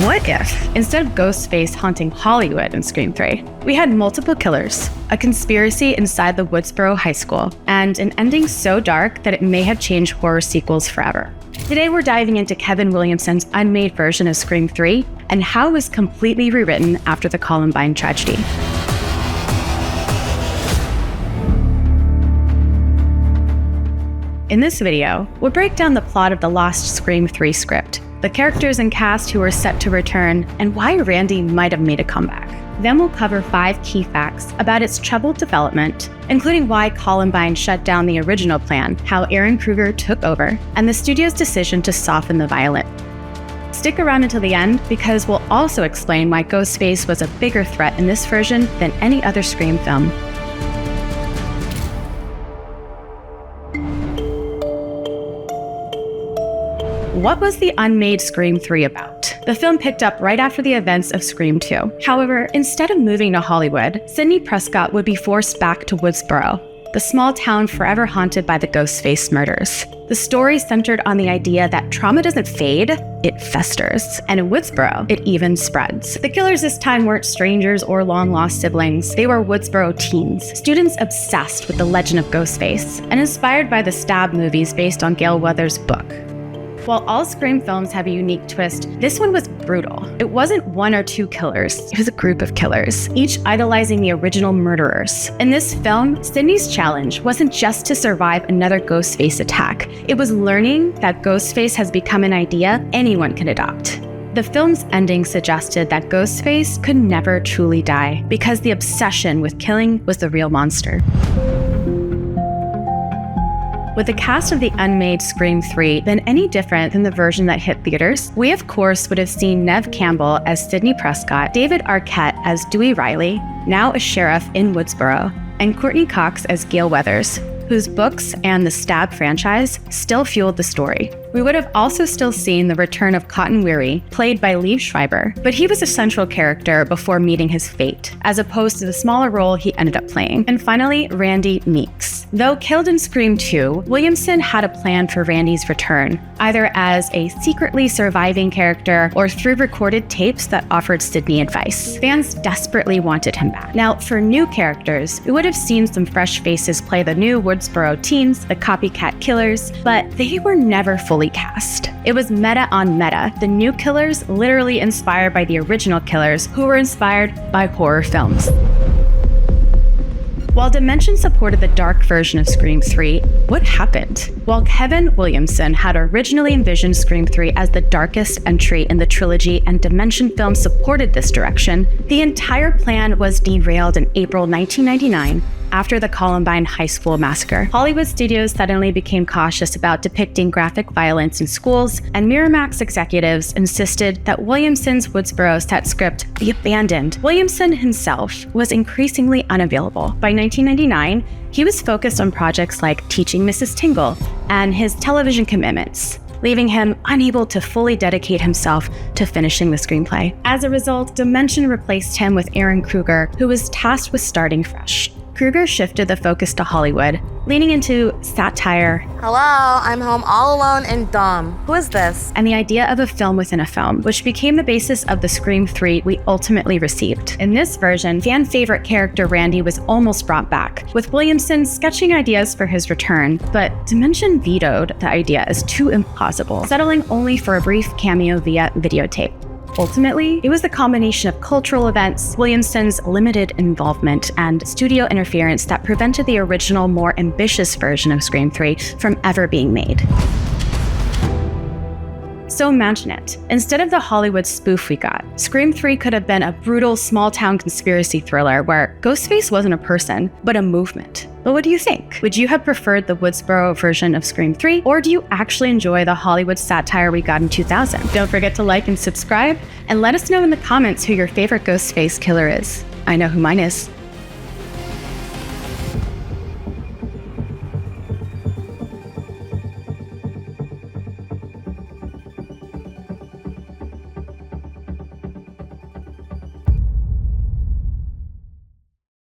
What if, instead of Ghostface haunting Hollywood in Scream 3, we had multiple killers, a conspiracy inside the Woodsboro High School, and an ending so dark that it may have changed horror sequels forever? Today we're diving into Kevin Williamson's unmade version of Scream 3 and how it was completely rewritten after the Columbine tragedy. In this video, we'll break down the plot of the lost Scream 3 script, the characters and cast who were set to return, and why Randy might have made a comeback. Then we'll cover 5 key facts about its troubled development, including why Columbine shut down the original plan, how Ehren Kruger took over, and the studio's decision to soften the violence. Stick around until the end, because we'll also explain why Ghostface was a bigger threat in this version than any other Scream film. What was the unmade Scream 3 about? The film picked up right after the events of Scream 2. However, instead of moving to Hollywood, Sidney Prescott would be forced back to Woodsboro, the small town forever haunted by the Ghostface murders. The story centered on the idea that trauma doesn't fade, it festers. And in Woodsboro, it even spreads. The killers this time weren't strangers or long-lost siblings. They were Woodsboro teens, students obsessed with the legend of Ghostface, and inspired by the Stab movies based on Gale Weathers' book. While all Scream films have a unique twist, this one was brutal. It wasn't 1 or 2 killers, it was a group of killers, each idolizing the original murderers. In this film, Sidney's challenge wasn't just to survive another Ghostface attack. It was learning that Ghostface has become an idea anyone can adopt. The film's ending suggested that Ghostface could never truly die because the obsession with killing was the real monster. With the cast of the unmade Scream 3 been any different than the version that hit theaters, we of course would have seen Neve Campbell as Sidney Prescott, David Arquette as Dewey Riley, now a sheriff in Woodsboro, and Courtney Cox as Gale Weathers, whose books and the Stab franchise still fueled the story. We would have also still seen the return of Cotton Weary, played by Liev Schreiber, but he was a central character before meeting his fate, as opposed to the smaller role he ended up playing. And finally, Randy Meeks. Though killed in Scream 2, Williamson had a plan for Randy's return, either as a secretly surviving character or through recorded tapes that offered Sidney advice. Fans desperately wanted him back. Now, for new characters, we would have seen some fresh faces play the new Woodsboro teens, the copycat killers, but they were never fully cast. It was meta on meta, the new killers literally inspired by the original killers who were inspired by horror films. While Dimension supported the dark version of Scream 3, what happened? While Kevin Williamson had originally envisioned Scream 3 as the darkest entry in the trilogy and Dimension Films supported this direction, the entire plan was derailed in April 1999 after the Columbine High School massacre. Hollywood studios suddenly became cautious about depicting graphic violence in schools, and Miramax executives insisted that Williamson's Woodsboro set script be abandoned. Williamson himself was increasingly unavailable. By 1999, he was focused on projects like Teaching Mrs. Tingle and his television commitments, leaving him unable to fully dedicate himself to finishing the screenplay. As a result, Dimension replaced him with Ehren Kruger, who was tasked with starting fresh. Kruger shifted the focus to Hollywood, leaning into satire. Hello, I'm home all alone and dumb. Who is this? And the idea of a film within a film, which became the basis of the Scream 3 we ultimately received. In this version, fan favorite character Randy was almost brought back, with Williamson sketching ideas for his return, but Dimension vetoed the idea as too implausible, settling only for a brief cameo via videotape. Ultimately, it was the combination of cultural events, Williamson's limited involvement, and studio interference that prevented the original, more ambitious version of Scream 3 from ever being made. So imagine it. Instead of the Hollywood spoof we got, Scream 3 could have been a brutal small-town conspiracy thriller where Ghostface wasn't a person, but a movement. But what do you think? Would you have preferred the Woodsboro version of Scream 3, or do you actually enjoy the Hollywood satire we got in 2000? Don't forget to like and subscribe, and let us know in the comments who your favorite Ghostface killer is. I know who mine is.